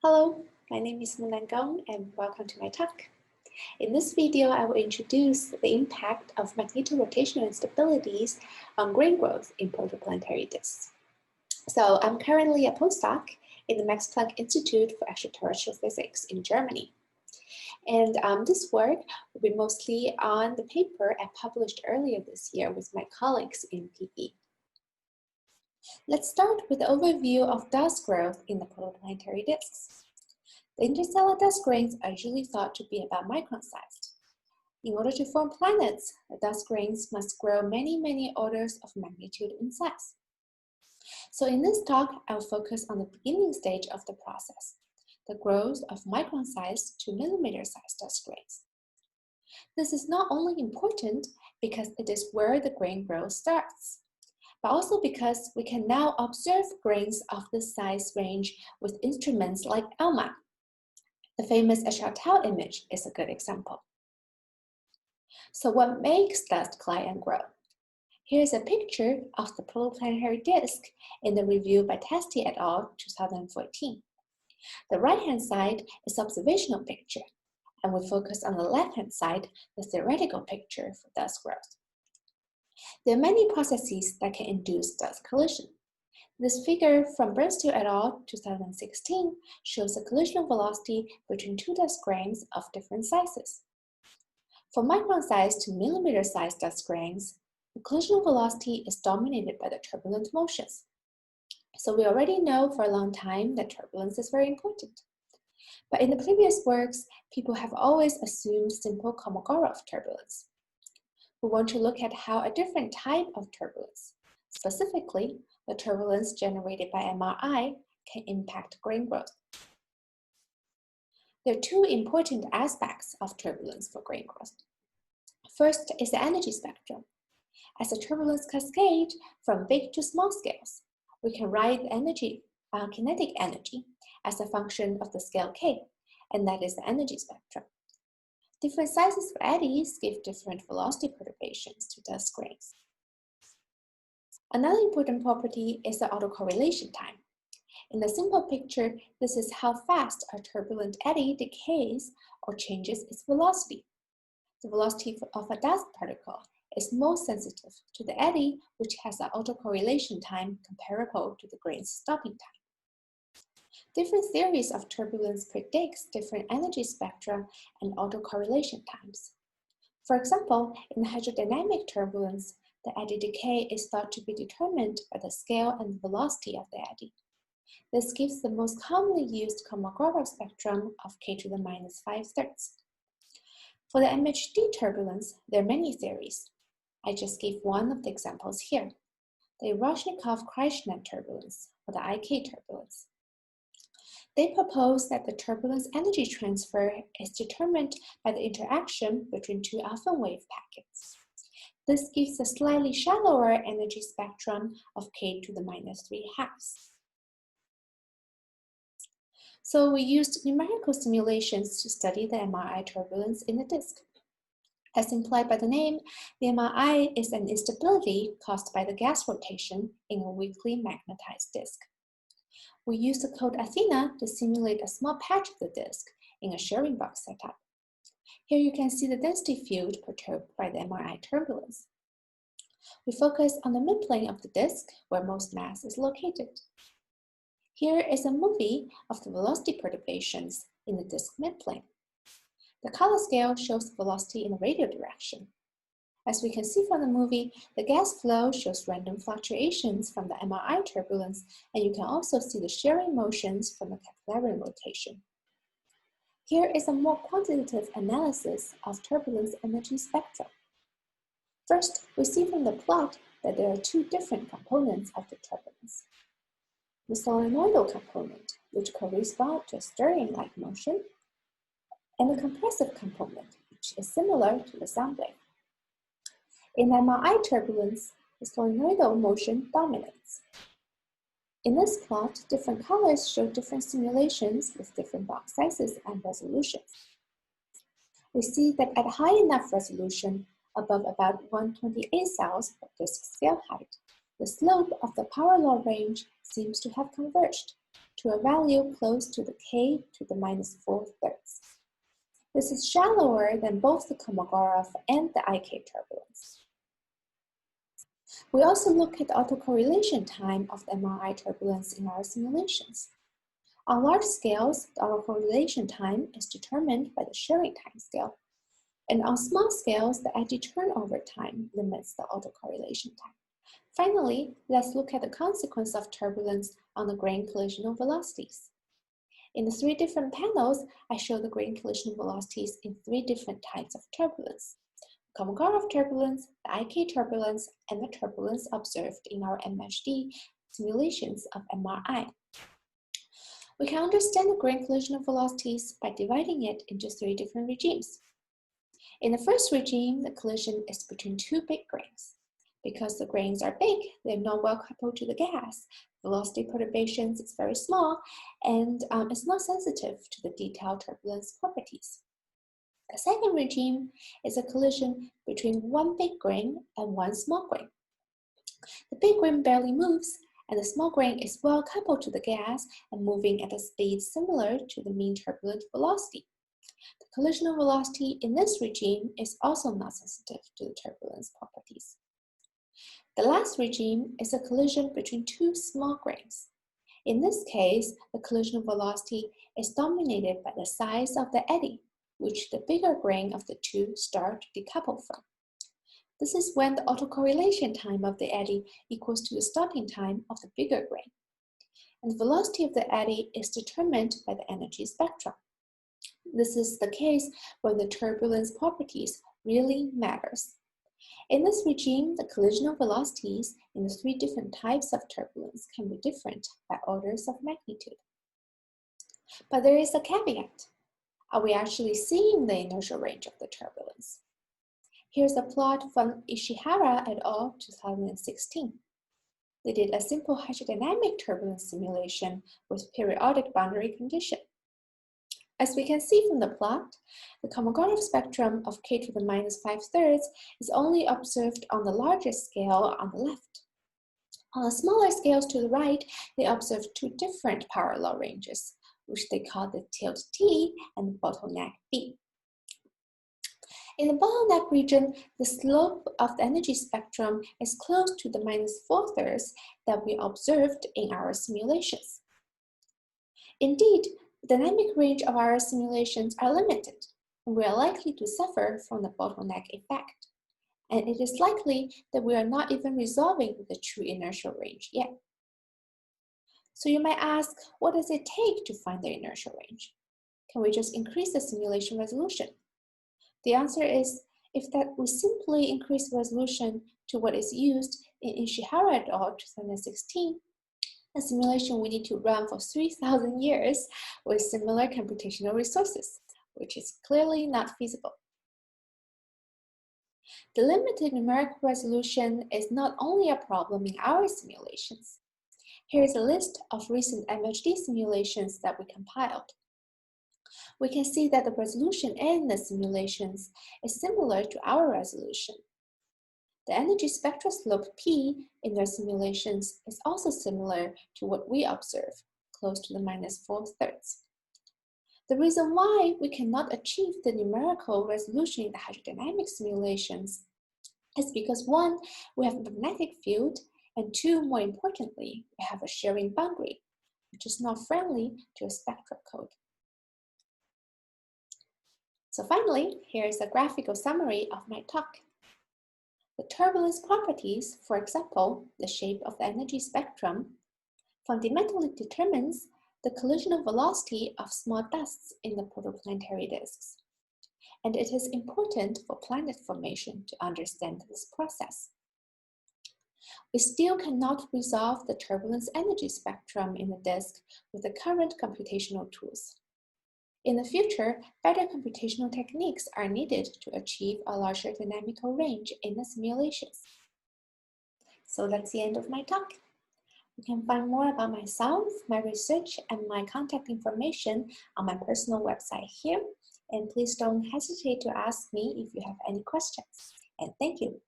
Hello, my name is Munan Gong and welcome to my talk. In this video, I will introduce the impact of magneto-rotational instabilities on grain growth in protoplanetary disks. So I'm currently a postdoc in the Max Planck Institute for Extraterrestrial Physics in Germany. And this work will be mostly on the paper I published earlier this year with my colleagues in PE. Let's start with the overview of dust growth in the protoplanetary disks. The interstellar dust grains are usually thought to be about micron-sized. In order to form planets, the dust grains must grow many orders of magnitude in size. So in this talk, I'll focus on the beginning stage of the process, the growth of micron-sized to millimeter-sized dust grains. This is not only important because it is where the grain growth starts, but also because we can now observe grains of this size range with instruments like ALMA. The famous Extraterrestrial image is a good example. So what makes dust collide and grow? Here's a picture of the protoplanetary disk in the review by Testi et al. 2014. The right-hand side is observational picture, and we focus on the left-hand side, the theoretical picture for dust growth. There are many processes that can induce dust collision. This figure from Bernstein et al. 2016 shows the collisional velocity between two dust grains of different sizes. For micron-sized to millimeter-sized dust grains, the collisional velocity is dominated by the turbulent motions. So we already know for a long time that turbulence is very important. But in the previous works, people have always assumed simple Kolmogorov turbulence. We want to look at how a different type of turbulence, specifically the turbulence generated by MRI, can impact grain growth. There are two important aspects of turbulence for grain growth. First is the energy spectrum. As the turbulence cascades from big to small scales, we can write the energy, kinetic energy as a function of the scale k, and that is the energy spectrum. Different sizes of eddies give different velocity perturbations to dust grains. Another important property is the autocorrelation time. In the simple picture, this is how fast a turbulent eddy decays or changes its velocity. The velocity of a dust particle is most sensitive to the eddy, which has an autocorrelation time comparable to the grain's stopping time. Different theories of turbulence predicts different energy spectra and autocorrelation times. For example, in hydrodynamic turbulence, the eddy decay is thought to be determined by the scale and velocity of the eddy. This gives the most commonly used Kolmogorov spectrum of k to the minus 5/3. For the MHD turbulence, there are many theories. I just gave one of the examples here, the Eroshnikov-Krishnan turbulence, or the IK turbulence. They propose that the turbulence energy transfer is determined by the interaction between two alpha wave packets. This gives a slightly shallower energy spectrum of k to the minus 3/2. So we used numerical simulations to study the MRI turbulence in the disk. As implied by the name, the MRI is an instability caused by the gas rotation in a weakly magnetized disk. We used the code Athena to simulate a small patch of the disk in a sharing box setup. Here you can see the density field perturbed by the MRI turbulence. We focus on the midplane of the disk where most mass is located. Here is a movie of the velocity perturbations in the disk midplane. The color scale shows the velocity in the radial direction. As we can see from the movie, the gas flow shows random fluctuations from the MRI turbulence, and you can also see the shearing motions from the Keplerian rotation. Here is a more quantitative analysis of turbulence energy spectra. First, we see from the plot that there are two different components of the turbulence. The solenoidal component, which corresponds to a stirring-like motion, and the compressive component, which is similar to the sound wave. In MRI turbulence, the solenoidal motion dominates. In this plot, different colors show different simulations with different box sizes and resolutions. We see that at high enough resolution, above about 128 cells per disk scale height, the slope of the power law range seems to have converged to a value close to the k to the -4/3. This is shallower than both the Kolmogorov and the IK turbulence. We also look at the autocorrelation time of the MRI turbulence in our simulations. On large scales, the autocorrelation time is determined by the shearing time scale. And on small scales, the eddy turnover time limits the autocorrelation time. Finally, let's look at the consequence of turbulence on the grain collisional velocities. In the 3 different panels, I show the grain collisional velocities in 3 different types of turbulence: Kolmogorov turbulence, the IK turbulence, and the turbulence observed in our MHD simulations of MRI. We can understand the grain collisional velocities by dividing it into 3 different regimes. In the first regime, the collision is between 2 big grains. Because the grains are big, they're not well coupled to the gas. Velocity perturbations is very small, and it's not sensitive to the detailed turbulence properties. The second regime is a collision between 1 big grain and 1 small grain. The big grain barely moves, and the small grain is well coupled to the gas and moving at a speed similar to the mean turbulent velocity. The collisional velocity in this regime is also not sensitive to the turbulence properties. The last regime is a collision between 2 small grains. In this case, the collisional velocity is dominated by the size of the eddy, which the bigger grain of the 2 start to decouple from. This is when the autocorrelation time of the eddy equals to the stopping time of the bigger grain. And the velocity of the eddy is determined by the energy spectrum. This is the case when the turbulence properties really matters. In this regime, the collisional velocities in the 3 different types of turbulence can be different by orders of magnitude. But there is a caveat. Are we actually seeing the inertial range of the turbulence? Here's a plot from Ishihara et al. 2016. They did a simple hydrodynamic turbulence simulation with periodic boundary condition. As we can see from the plot, the Kolmogorov spectrum of k to the -5/3 is only observed on the largest scale on the left. On the smaller scales to the right, they observed 2 different parallel ranges, which they call the tilt T and the bottleneck B. In the bottleneck region, the slope of the energy spectrum is close to the -4/3 that we observed in our simulations. Indeed, the dynamic range of our simulations are limited, and we are likely to suffer from the bottleneck effect. And it is likely that we are not even resolving the true inertial range yet. So you might ask, what does it take to find the inertial range? Can we just increase the simulation resolution? The answer is, if that we simply increase the resolution to what is used in Ishihara et al. 2016, a simulation we need to run for 3,000 years with similar computational resources, which is clearly not feasible. The limited numerical resolution is not only a problem in our simulations. Here is a list of recent MHD simulations that we compiled. We can see that the resolution in the simulations is similar to our resolution. The energy spectral slope P in their simulations is also similar to what we observe, close to the -4/3. The reason why we cannot achieve the numerical resolution in the hydrodynamic simulations is because 1, we have a magnetic field, and 2, more importantly, we have a shearing boundary, which is not friendly to a spectral code. So finally, here is a graphical summary of my talk. The turbulence properties, for example, the shape of the energy spectrum, fundamentally determines the collisional velocity of small dusts in the protoplanetary disks. And it is important for planet formation to understand this process. We still cannot resolve the turbulence energy spectrum in the disk with the current computational tools. In the future, better computational techniques are needed to achieve a larger dynamical range in the simulations. So that's the end of my talk. You can find more about myself, my research, and my contact information on my personal website here. And please don't hesitate to ask me if you have any questions. And thank you.